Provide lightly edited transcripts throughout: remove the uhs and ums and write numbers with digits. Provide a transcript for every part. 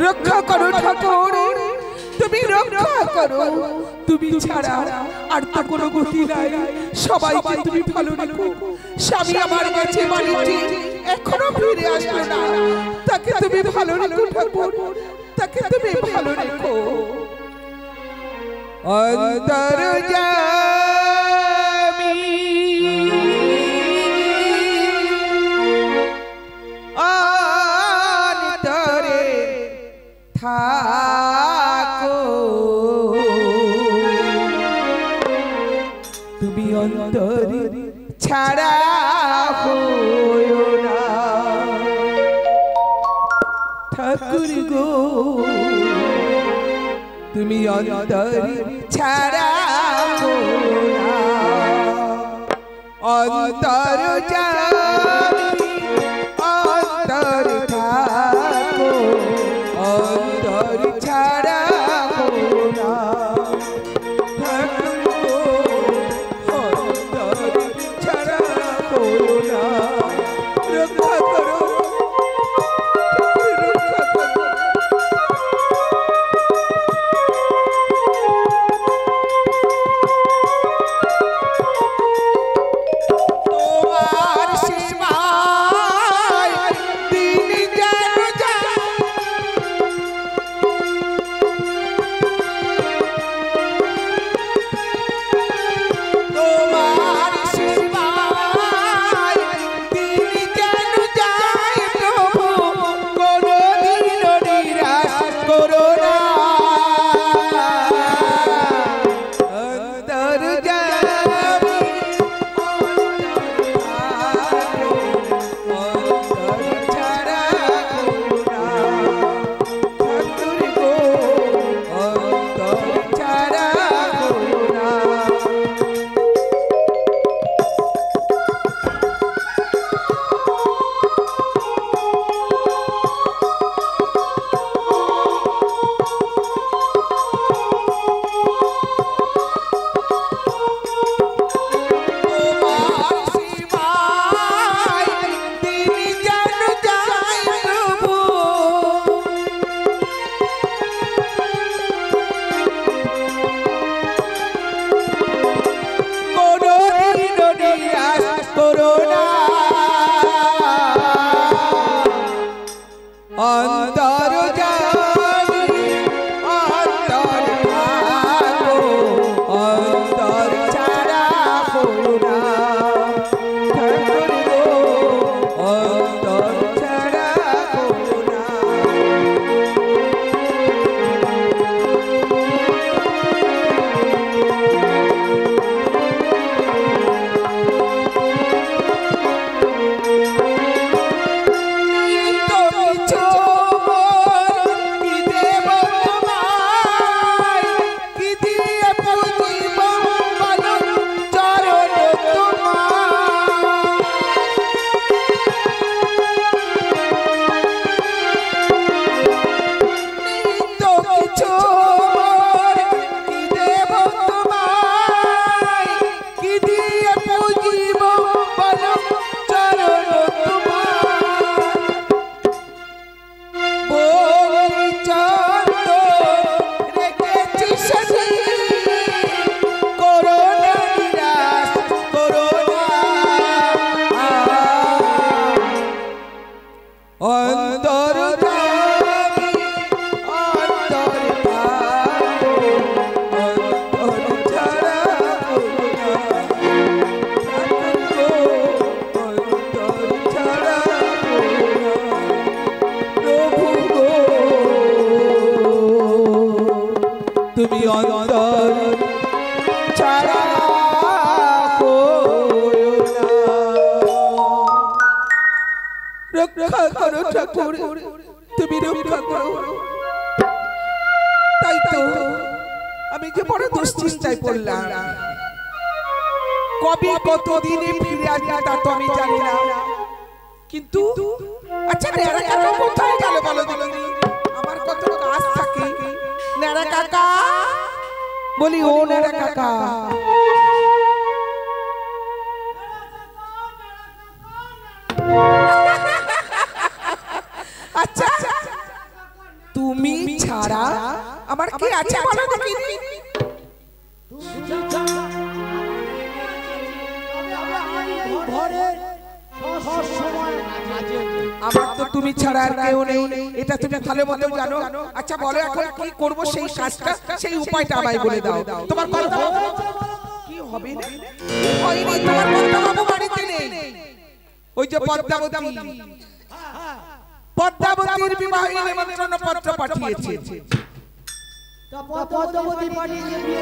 রক্ষা করো ঠাকুর, তুমি রক্ষা করো। তুমি ছাড়া আর তো কোনো গতি নাই, সবাইকে তুমি ভালো রেখো। স্বামী আমার কাছে বাড়িতে এখনো ফিরে আসলো না, তাকে তুমি ভালো রেখো ঠাকুর, তাকে তুমি ভালো রেখো। অন্তর্যামী অন্তরে থাকো, তুমি অন্তরে ছাড়া হইও না ঠাকুর গো, তুমি অন্তরে ছাড়া হইও না। অন্তর্যামী অন্তরে থাকো, অন্তরে ছাড়া হইও না ঠাকুর গো, অন্তরে ছাড়া হইও না। রক্ষা করো, রক্ষা করো। তোমার সেবায় দিন যেন যায়, তোমার সেবায় দিন যেন যায় প্রভু, কোনদিন নিরাশ করো না। অন্তর্যামী অন্তরে ছাড়া হইও না ঠাকুর গো, অন্তরে ছাড়া হইও না। তোমার সেবায় দিন যেন যায় প্রভু, কোনদিন নিরাশ করো না। অন্তর্যামী অন্তরে থাকো, অন্তরে ছাড়া হইও না ঠাকুর গো, অন্তরে ছাড়া হইও না। নিত্য কিছু মোর কি দেব তোমায়, কি দিয়ে পুজিব বলো চরণ তোমার। নিত্য কিছু মোর কি দেব তোমায়, কি দিয়ে পুজিব বলো চরণ তোমার। বলি চন্দ্র রেখেছি সাথী, করো না নিরাশ করো না। অন্তর্যামী অন্তরে থাকো, অন্তরে ছাড়া হইও না ঠাকুর গো, অন্তরে ছাড়া হইও না প্রভু গো, তুমি অন্তরে ছাড়া হইও না। রক্ষা করো ঠাকুর, তুমি রক্ষা করো। তাই তো আমি যে বড় দুশ্চিন্তায় পড়লাম, কবে কতদিনে ফিরে আসবে তা তো আমি জানি না, কিন্তু আচ্ছা নেড়া কাকা কোথায় গেল বলো দেখি, আমার কত কাজ থাকে। নেড়া কাকা, বলি ও নেড়া কাকা, আচ্ছা তুমি ছাড়া আমার কি আছে বলো দেখিনি? আমার তো তুমি ছাড়া আর কেউ নেই, এটা তুমি ভালো মতো জানো। আচ্ছা বলো এখন কি করব, সেই কাজটা সেই উপায়টা আমায় বলে দাও। তোমার কথা কি হবে না হয়নি, তোমার কথা বাবু বাড়িতে নেই। ওই যে পদ্মাবতীর বিবাহ নিমন্ত্রণ পত্র পাঠিয়েছে। পদ্মাবতী পাঠিয়েছে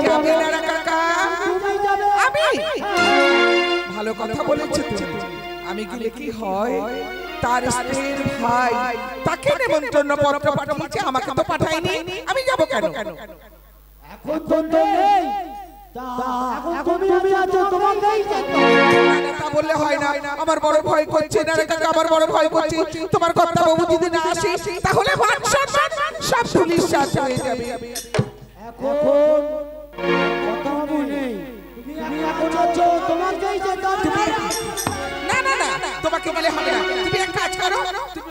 যাবে না কাকা? আমি ভালো কথা বলেছো তুমি। আমি গেলে কি হয়, তার স্ত্রীর ভাই তাকে নিমন্ত্রণ পত্র পাঠিয়েছে, আমাকে তো পাঠায়নি, আমি যাব কেন? এখন তো নেই, বললে হয় না, আমার বড় ভয় করছে না রে কাকা, আমার বড় ভয় করছে। তোমার কথা বাবু যদি না আসে তাহলে সব পুলিশ সাথে হয়ে যাবে। এখন কথা বাবু নেই, তুমি এখন আছো, তোমাকেই যেতে হবে। না না না, তোমাকে বলে হবে না। তুমি এক কাজ করো, তুমি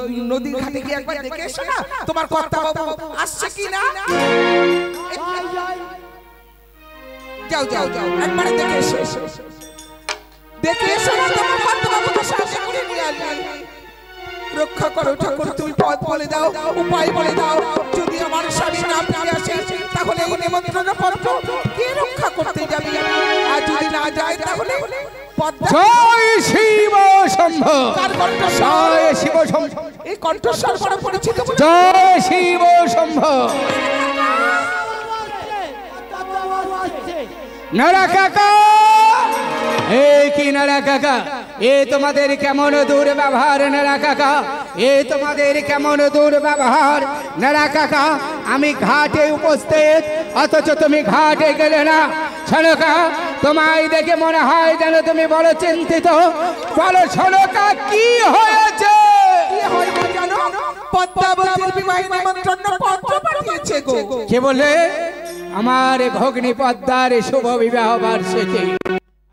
ওই নদীর ঘাটে গিয়ে একবার দেখে এসো না তোমার কথা বাবু আসছে কি না। যাও যাও যাও, একবারে দেখে এসো, দেখে এসো না তোমার কথা বাবুকে সাথে করে নিয়ে আসবে। রক্ষা করো ঠাকুর, তুমি পথ বলে দাও, উপায় বলে দাও। যদি আমার স্বামী না ফিরে আসে তাহলে এই নিমন্ত্রণ পত্র কে রক্ষা করতে যাবে? আর যদি না যায় তাহলে জয় শিব শম্ভ, জয় শিব শম্ভ। এই কণ্ঠস্বর বড় পরিচিত। জয় শিব শম্ভ। নরা কাকা, এ কি নরা কাকা, এ তোমাদের কেমন দুর্ব্যবহার নরা কাকা, এ তোমাদের কেমন দুর্ব্যবহার নরা কাকা। আমি ঘাটে উপস্থিত, অথচ তুমি ঘাটে গেলে না। শোনকা, তোমায় দেখে মনে হয় যেন তুমি বড় চিন্তিত। বলো শোনকা, কি হয়েছে? পদ্মাবতীর বিবাহ নিমন্ত্রণ পত্র পাঠিয়েছে গো। কে বলে? আমার ভগ্নী পদ্মার শুভ বিবাহ বার্ষিকী,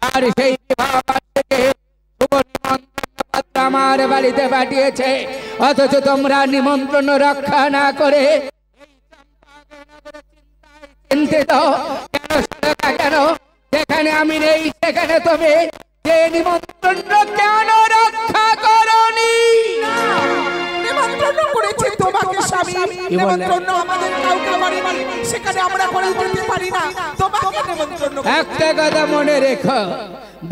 আর সেই বিবাহ বার্ষিকী শুভ নিমন্ত্রণ পত্র আমার বাড়িতে পাঠিয়েছে, অথচ তোমরা নিমন্ত্রণ রক্ষা না করে চিন্তিত কেন? কেন যেখানে আমি নেই সেখানে তুমি যে নিমন্ত্রণ কেন রক্ষা করনি? নিমন্ত্রণ করেছে তোমাকে স্বামী, নিমন্ত্রণ আমাদের কাউকে করেনি, সেখানে আমরা করে যেতে পারি না। তোমাকে নিমন্ত্রণ। একটা কথা মনে রেখো,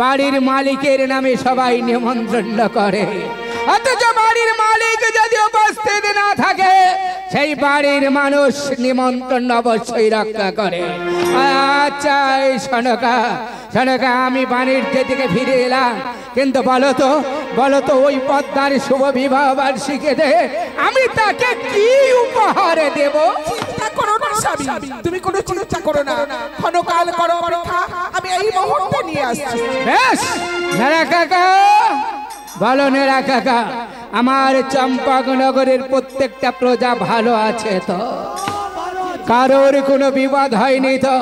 বাড়ির মালিকের নামে সবাই নিমন্ত্রণ করে, অথচ বাড়ির মালিক যদি উপস্থিত না থাকে সেই বাড়ির মানুষ নিমন্ত্রণ অবশ্যই রক্ষা করে। আচ্ছা শোনকা, শোনকা, আমি বাণিজ্য থেকে ফিরে এলাম, কিন্তু বলো তো ওই পদ্মার শুভ বিবাহ বার্ষিকীতে আমি তাকে কি উপহার দেব? চিন্তা করো না স্বামী, তুমি কোনো চিন্তা করো না, ক্ষণকাল করো অপেক্ষা, আমি এই মুহূর্তে নিয়ে আসছি। বেশ নেরা কাকা, বলো নেরা কাকা, আমার চম্পকনগরের প্রত্যেকটা প্রজা ভালো আছে তো? কারোর কোনো বিবাদ হয়নি তো?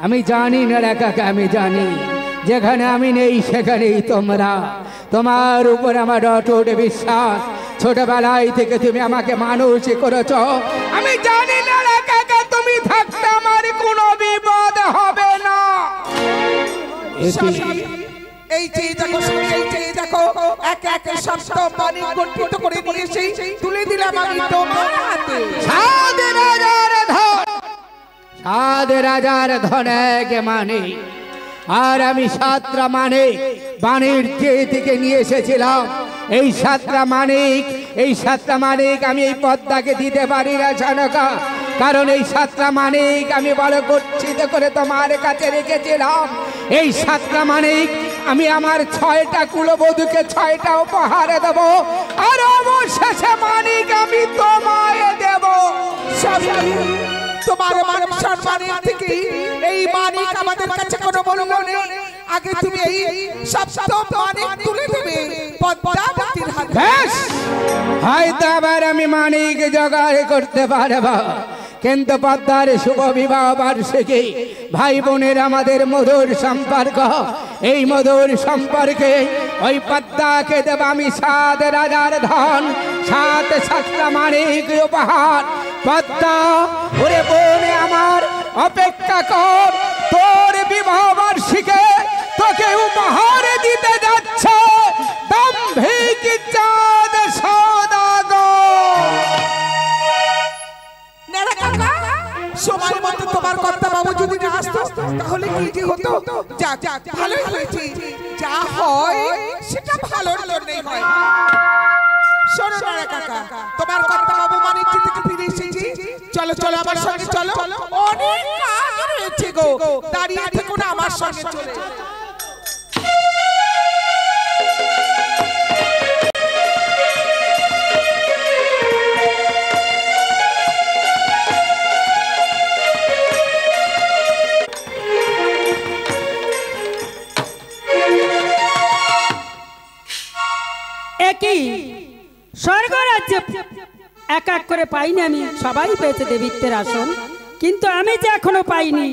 আমি জানি নেরা কাকা, আমি জানি যেখানে আমি নেই সেখানেই তোমরা। তোমার উপর আমার অটুট বিশ্বাস, ছোটবেলায় থেকে তুমি আমাকে মানুষ করেছ। আমি জানি নেরা কাকা, তুমি থাকতে আমার কোনো বিপদ হবে না। এই যে দেখো, এই যে দেখো, এক এক শব্দ পানি গঠিত করে নিয়ে সেই তুলে দিলাম আমি তোমার হাতে। সাধ রাজার ধন এক মানে, আর আমি সাতটা মানে বাণিজ্য থেকে নিয়ে এসেছিলাম। এই সাতটা মানিক আমি এই পদ্মাকে দিতে পারি না জানকা, কারণ এই সাতটা মানিক আমি বড় গচ্ছিত করে তোমার কাছে রেখেছিলাম। এই সাতটা মানিক আমি আমার 6টা কুলবধূকে 6টা উপহার দেব, আর অবশেষে মানিক আমি তোমায় দেব। তোমার মান সম্মানের থেকে এই মানিক আমাদের কাছে কোনো মূল্য নেই। আগে তুমি এই সব মানিক তুলে দেবে পদ্মাবতীর হাতে। বেশ, হয়তো আবার আমি মানিক জোগাড় করতে পারবো, কিন্তু পদ্মার শুভ বিবাহ বার্ষিকী ভাই বোনের আমাদের মধুর সম্পর্ক। এই মধুর সম্পর্কে ওই পদ্মাকে দেব আমি 7 রাজার ধন, 7 সাতটা মানিক উপহার। পদ্মা ওরে বোনে আমার অপেক্ষা কর, তোর বিবাহ বার্ষিকী তোকে উপহার দিতে যাচ্ছে দাম্ভিক চাঁদ সওদাগর। সময় মতো তোমার কর্তা বাবু যদি না আসতো তাহলে কি যে হতো। যাক ভালোই হয়েছে, যা হয় সেটা ভালোর জন্যই হয়। শোনো না কাকা, তোমার কর্তা বাবু বাণিজ্য থেকে ফিরে এসেছি, চলো চলো আমার সঙ্গে চলো, অনেক কাজ রয়েছে গো, দাঁড়িয়ে থেকো না, আমার সঙ্গে চলে। একই স্বর্গরাজ্যে এক এক করে পাইনি আমি, সবাই পেয়েছে দেবীত্বের আসন, কিন্তু আমি যে এখনো পাইনি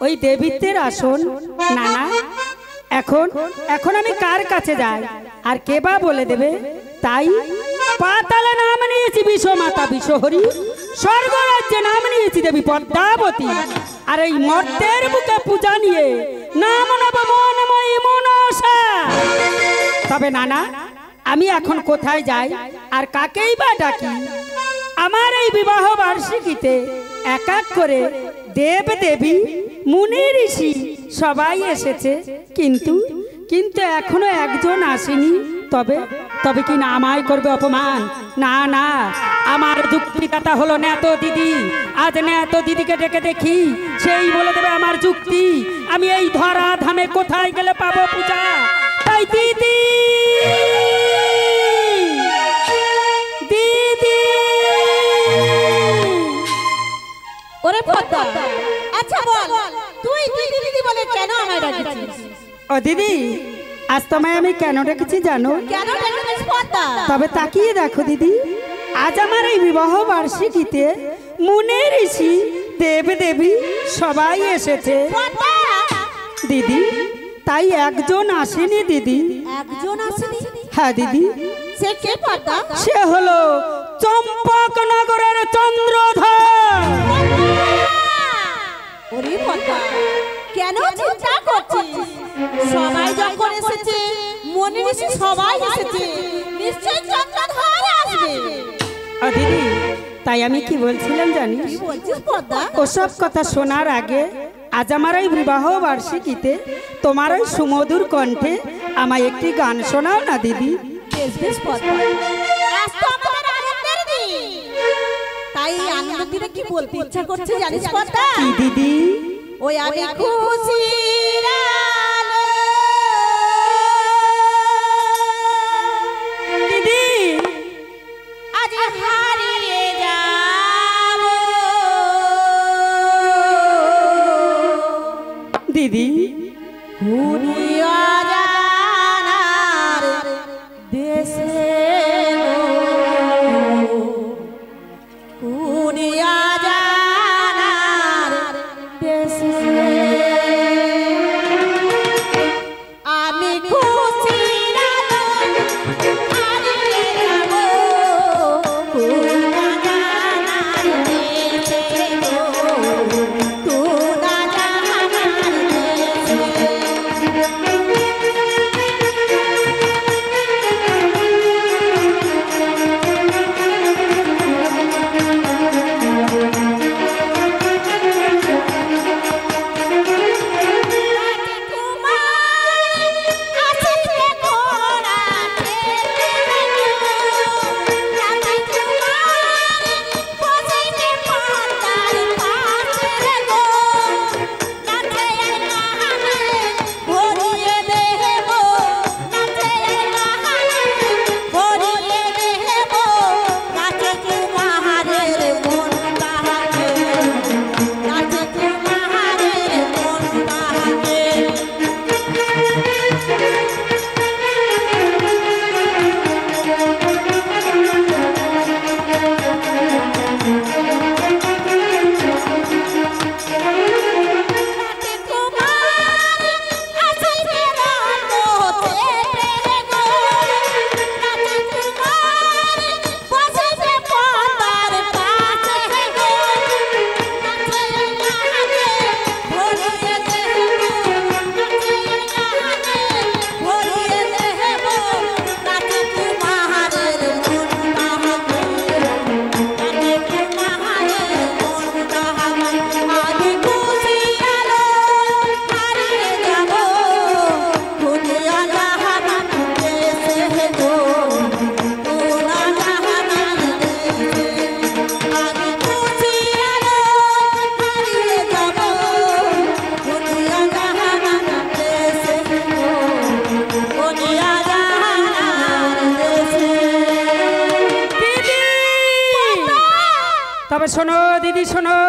ওই দেবীত্বের আসন। না না, এখন আমি কার কাছে যাই আর কে বা বলে দেবে? তাই পাতালে নাম নিয়েছি বিশ্বমাতা বিশ্বহরি, স্বর্গরাজ্যে নাম নিয়েছি দেবী পদ্মাবতী, আর এই মর্তের বুকে পূজা নিয়ে নাম নেব মনময়ী মনসা। তবে নানা, আমি এখন কোথায় যাই আর কাকেই বা ডাকি? আমার এই বিবাহ বার্ষিকীতে এক এক করে দেব দেবী মুনি ঋষি সবাই এসেছে, কিন্তু এখনো একজন আসেনি। তবে কি না আমায় করবে অপমান? না না, আমার যুক্তিদাতা হলো নেতো দিদি। আজ নেতো দিদিকে ডেকে দেখি, সেই বলে দেবে আমার যুক্তি। আমি এই ধরা ধামে কোথায় গেলে পাবো পূজা? তাই দিদি দিদি। ওরে পদ্মা, আচ্ছা বল, তুই দিদি দিদি বলে কেন আমায় ডাকছিস? ও দিদি, আজ তোমায় আমি কেন ডেকেছি জানো? কেন ডাকছিস পদ্মা? তবে তাকিয়ে দেখো দিদি, আজ আমার এই বিবাহ বার্ষিকীতে মুনি ঋষি দেব দেবী সবাই এসেছে দিদি, তাই একজন আসেনি দিদি। একজন আসেনি? হ্যাঁ দিদি। সে কে পদ্মা? সে হলো চম্পকনগরের চন্দ্রধর। ওরে পদ্মা, কেন চিন্তা করছিস? সবাই যখন এসেছে, মনে ঋষি সবাই এসেছে, নিশ্চয় চন্দ্রধর আসবে। দিদি, তাই আমি কি বলছিলাম জানিস? কি বলছিস পদ্মা? ওসব কথা শোনার আগে আজ আমার এই বিবাহ বার্ষিকীতে তোমার ওই সুমধুর কণ্ঠে আমায় একটি গান শোনাও না দিদি। বেশ বেশ পদ্মা, আজ তো আমাদের আনন্দের দিন, তাই আনন্দের দিনে কি বলতে ইচ্ছা করছে জানিস পদ্মা? কি দিদি? ওই আমি খুশির আলো দিদি, আজ হারিয়ে যাব দিদি। দুনিয়া জানার দেশে দুনিয়া জানার দেশে আমি খুশি হারিয়ে যাব দুনিয়া জানার দেশে দুনিয়া জানার দেশে গো কোনা জাহানার দেশে আমি খুঁজিয়া লো হারিয়ে যাব কোনিয়া জাহানার দেশে গো কোনিয়া জাহানার দেশে। দিদি তবে শোনো দিদি শোনো,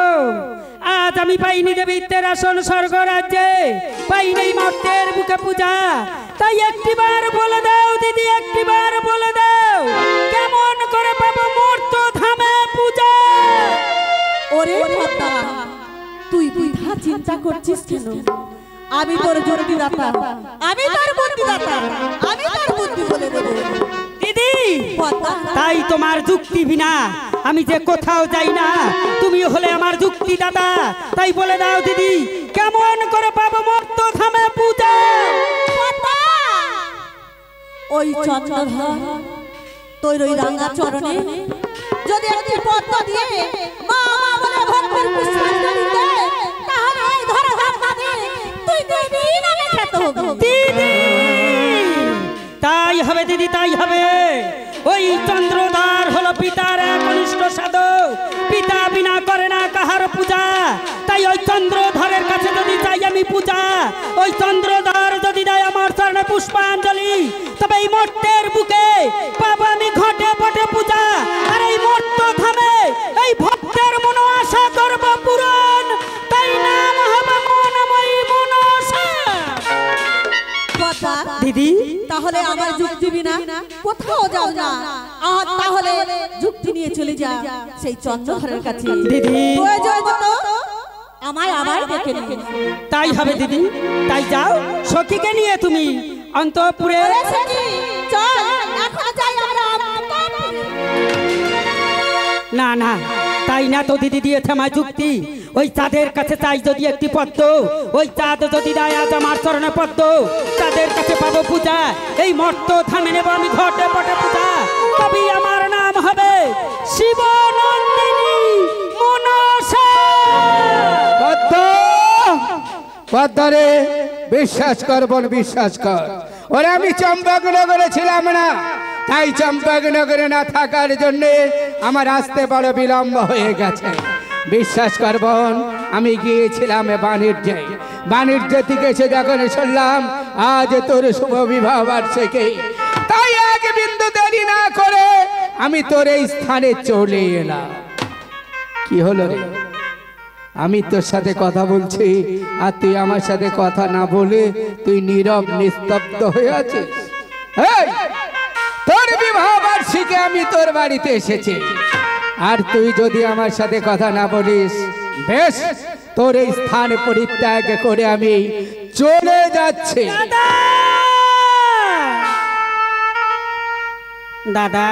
আজ আমি পাইনি দেবীত্বের আসন স্বর্গ রাজ্যে, পাইনি মর্তের বুকে পূজা, তাই একটিবার বলে দাও দিদি, একটিবার বলে দাও কেমন করে পাবো মর্ত ধামে পূজা। ওরে পদ্মা, তুই বৃথা চিন্তা করছিস কেন? আমি তোর বুদ্ধিদাতা, আমি তোর বুদ্ধিদাতা, আমি তোর বুদ্ধি বলে দেব দিদি। পদ্মা। তাই তোমার যুক্তি বিনা আমি যে কোথাও যাই না, তুমি হলে আমার যুক্তিদাতা, তাই বলে দাও দিদি কেমন করে পাবো মর্ত ধামে পূজা। পদ্মা, ওই চন্দ্রধর তোর ওই রাঙা চরণে যদি একটি পদ্ম দিয়ে মা মা বলে ভক্তির পুষ্পাঞ্জলি দে, তাহলে এই ধরা ধাক্কা দিয়ে তুই দেবী নামে খ্যাত হবি। দিদি তাই হবে দিদি, তাই হবে। ওই চন্দ্রধর হলো পিতার একনিষ্ঠ সাধক, পিতা বিনা করে না কাহার পূজা, তাই ওই চন্দ্রধরের কাছে যদি চাই আমি পূজা, ওই চন্দ্রধর যদি দেয় আমার চরণে পুষ্পাঞ্জলি, তবে এই মর্তের বুকে পাবো আমি ঘটে পটে পূজা। আর এই মর্ত ধামে এই ভক্তের মনো আশা করব পূরণ, তাই নাম হবে মনময়ী মনসা। পদ্মা, দিদি তাহলে আমার যুক্তি বিনা কোথাও যাও না, আর তাহলে যুক্তি নিয়ে চলে যা সেই চন্দ্রধরের কাছে। দিদি প্রয়োজন মতো আমায় আবার ডেকে নিয়ে। তাই হবে দিদি, তাই যাও সখীকে নিয়ে তুমি অন্তঃপুরে। ওরে সখী, চল এখন যাই আমরা অন্তঃপুরে। না না, তাই না তো দিদি দিয়েছে আমার যুক্তি। ওই চাঁদের কাছে চাই যদি একটি পদ্ম, ওই চাঁদ যদি দেয় আজ আমার চরণে পদ্ম, চাঁদের কাছে পাবো পূজা, এই মর্ত থামে নেব আমি ঘটে পটে পূজা, তবেই আমার নাম হবে শিবনন্দিনী মনসা। পদ্ম, পদ্ম রে, বিশ্বাস কর বোন, বিশ্বাস কর। ওরে আমি চম্পকনগরে ছিলাম না, তাই চম্পকনগরে না থাকার জন্য আমার আসতে বড় বিলম্ব হয়ে গেছে। বিশ্বাস কর বোন, আমি গিয়েছিলাম বাণিজ্যে, বাণিজ্য থেকে এসে যখন শুনলাম আজ তোর শুভ বিবাহ বার্ষিকী, তাই এক বিন্দু দেরি না করে আমি তোর এই স্থানে চলে এলাম। কি হলো রে? আমি তোর সাথে কথা বলছি আর তুই আমার সাথে কথা না বলে তুই নীরব নিস্তব্ধ হয়ে আছিস। এই, তোর বিবাহ বার্ষিকী আমি তোর বাড়িতে এসেছি, আর তুই যদি আমার সাথে কথা না বলিস, বেশ, তোর এই স্থান পরিত্যাগ করে আমি চলে যাচ্ছি। দাদা,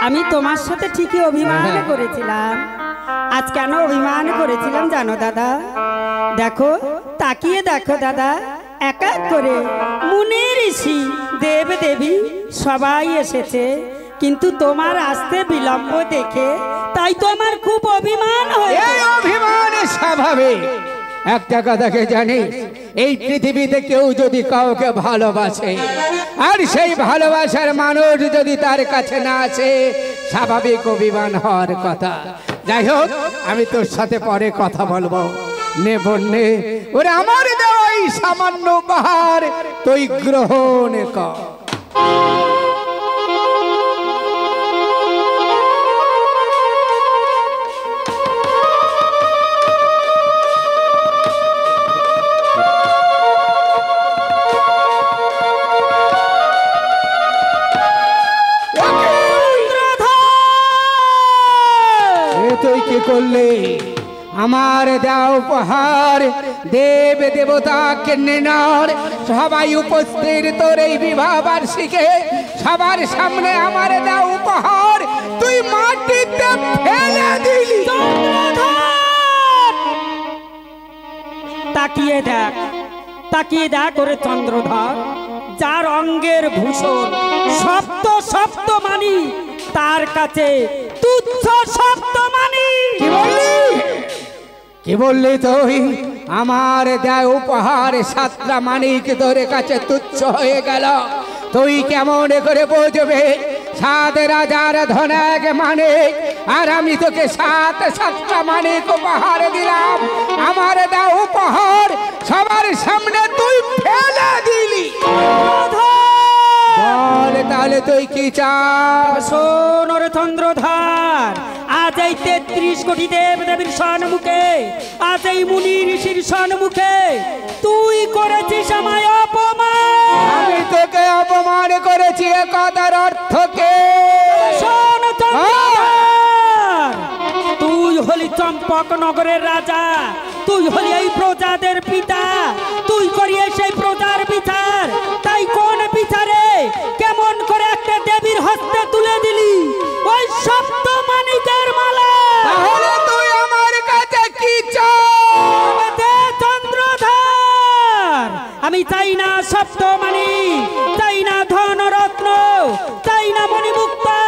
আমি তোমার সাথে ঠিকই অভিমান করেছিলাম। আজ কেন অভিমান করেছিলাম জানো দাদা? দেখো, তাকিয়ে দেখো দাদা, এক এক করে মুনি ঋষি দেব দেবী সবাই এসেছে, কিন্তু তোমার আসতে বিলম্ব দেখে তাই তো আমার খুব অভিমান হয়েছে। এই অভিমান স্বাভাবিক। একটা কথাকে জানিস, এই পৃথিবীতে কেউ যদি কাউকে ভালোবাসে আর সেই ভালোবাসার মানুষ যদি তার কাছে না আসে, স্বাভাবিক অভিমান হওয়ার কথা। যাই হোক, আমি তোর সাথে পরে কথা বলবো। নে বোন নে, ওরে আমার দেওয়া এই সামান্য উপহার তুই গ্রহণ কর। তুই কি করলে? আমার দেওয়া উপহার দেব দেবতা কেন্দ্র সবাই উপস্থিত, তোর এই বিবাহ বার্ষিকী সবার সামনে আমার দেওয়া উপহার তুই মাটিতে ফেলে দিলি। তাকিয়ে দেখ, তাকিয়ে দেখ করে চন্দ্রধর, যার অঙ্গের ভূষণ সপ্ত সপ্ত মানি, তার কাছে তুচ্ছ সপ্ত মানি। কি বললি? কি বললি তুই? আমার দেয় উপহার সাতটা মানিক তোর কাছে তুচ্ছ হয়ে গেল? তুই কেমন করে বুঝবে 7 রাজার ধনেক মানিক আর আমি তোকে 7টা মানিক উপহার দিলাম। আমার দাও উপহার সবার সামনে তুই ফেলে দিলি। বল তাহলে তুই কি চাস? শোন ওরে চন্দ্রধার, আজ এই 33 কোটি দেব দেবীর সম্মুখে, আজ এই মুনি ঋষির সম্মুখে তুই করেছিস আমায় অপমান। আমি তোকে অপমান করেছি এ কথার অর্থ কে? শোন চন্দ্রধার, তুই হলি চম্পক নগরের রাজা, তুই হলি এই প্রজাদের পিতা, তুই করিয়ে সেই প্রজার বিচার। তাই কোন বিচারে কেমন করে একটা দেবীর হস্তে তুলে দিলি ওই সপ্ত মানিকের মালা? তাহলে তুই আমার কাছে কি চাস? চন্দ্রধার, আমি চাই না সপ্ত মানিক, চাই না ধন রত্ন, চাই না মণিমুক্তা।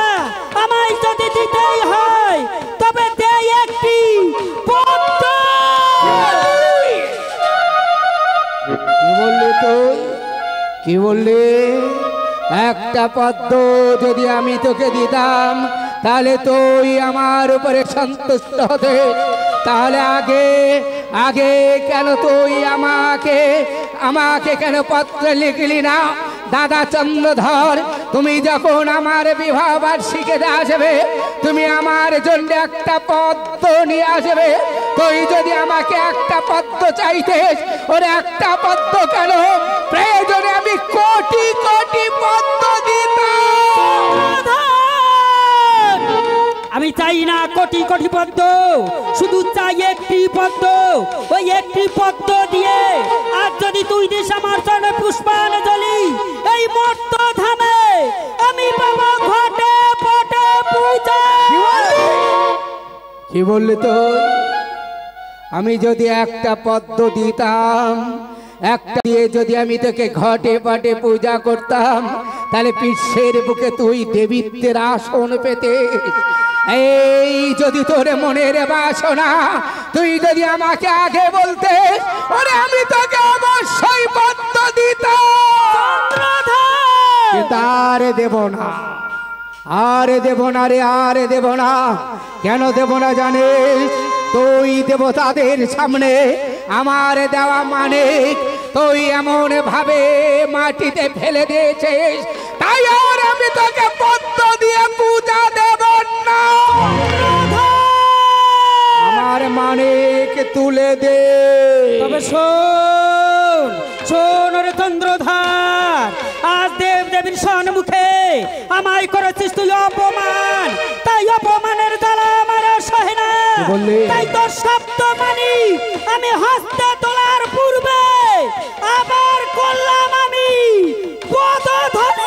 আমায় যদি দিতেই হয় তবে দে একটি পদ্ম। কি বললি তুই? কি বললি? একটা পদ্ম যদি আমি তোকে দিতাম তাহলে তুই আমার উপরে সন্তুষ্ট হতে, তাহলে আগে কেন তুই আমাকে কেন পত্র লিখলি না? দাদা চন্দ্রধর, তুমি যখন আমার বিবাহ বার্ষিকীতে আসবে তুমি আমার জন্য একটা পদ্ম নিয়ে আসবে। তুই যদি আমাকে একটা পদ্ম চাইতেস, ওর একটা পদ্ম কেন, প্রয়োজনে আমি কোটি কোটি পদ্ম দিতাম। আমি চাই না কোটি কোটি পদ্ম, শুধু চাই একটি পদ্ম। ওই একটি পদ্ম দিয়ে আর যদি তুই দিস আমার চরণে পুষ্পাঞ্জলি, এই মর্ত ধামে আমি বাবা ঘটে পটে পূজা। কি বললি তুই? আমি যদি একটা পদ্ম দিতাম, একটা দিয়ে যদি আমি তোকে ঘটে পাটে পূজা করতাম, তাহলে বিশ্বের বুকে তুই দেবীত্বের আসন পেতে। এই যদি তোর মনের বাসনা, তুই যদি আমাকে আগে বলতে, ওরে আমি তোকে অবশ্যই পদ্ম দিতাম। তার দেব না, আর দেব না রে, আর দেব না। কেন দেব না জানিস? তুই দেবতাদের সামনে আমার দেওয়া মানিক তুই এমন ভাবে মাটিতে ফেলে দিয়েছিস, তাই আর আমি তোকে পদ্ম দিয়ে পূজা দেব না। আমার মানিক তুলে দে। তবে শোন শোন ওরে চন্দ্রধার, আজ দেব দেবীর সম্মুখে আমায় করেছিস তুই অপমান, তাই অপমানের জ্বালা আমার সহে না। তাই তোর সপ্ত মানিক আমি হস্তে তোলার পূর্বে আবার করলাম আমি পদধ্বনি।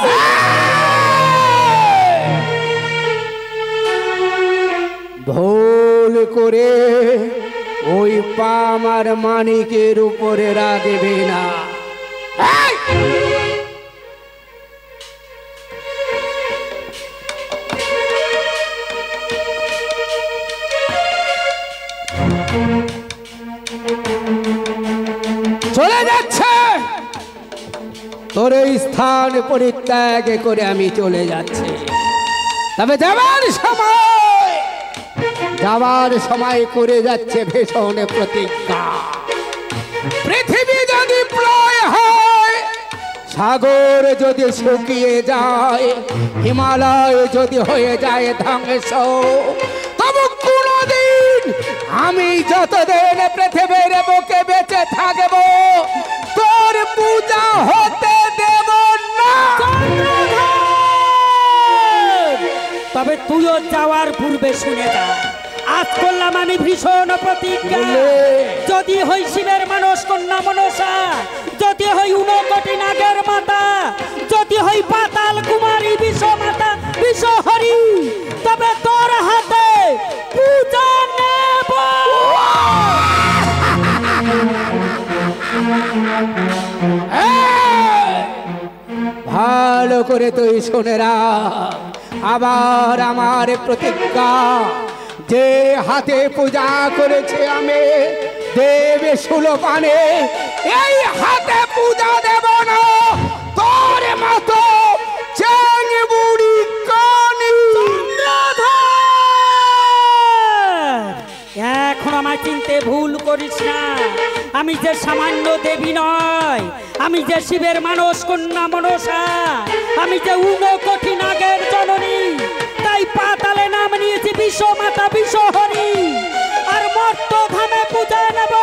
ভুল করে ওই পা আমার মানিকের উপরে রাখবে না। চলে যাচ্ছে তোর এই স্থান পরিত্যাগ করে আমি চলে যাচ্ছি। তবে যাওয়ার সময় করে যাচ্ছে ভীষণ প্রতিজ্ঞা। পৃথিবী যদি প্রলয় হয়, সাগর যদি শুকিয়ে যায়, হিমালয় যদি হয়ে যায় ধ্বংস, তবু কোনদিন আমি যতদিন পৃথিবীর বুকে বেঁচে থাকব তোর পূজা হতে দেব না। তবে তুইও যাওয়ার পূর্বে শুনে যা, আজ করলাম আমি ভীষণ প্রতিজ্ঞা। যদি হই শিবের মানস কন্যা মনসা, যদি হই 59 নাগের মাতা, যদি হই পাতাল কুমারী বিশ্ব মাতা বিশ্বহরি, তবে তোর হাতে পূজা নেব। ভালো করে তুই শুনে রাখ, আবার আমার প্রতিজ্ঞা, যে হাতে পূজা করেছে আমি দেব সুলপানে, এই হাতে পূজা দেব না। তোর মতো করিস না। আমি যে সামান্য দেবী নয়, আমি যে শিবের মানস কন্যা মনসা, আমি যে ঊনকোটি নাগের জননী। তাই পাতালে নাম নিয়েছি বিশ্বমাতা বিশ্বহরি, আর মর্ত ধামে পূজা নেব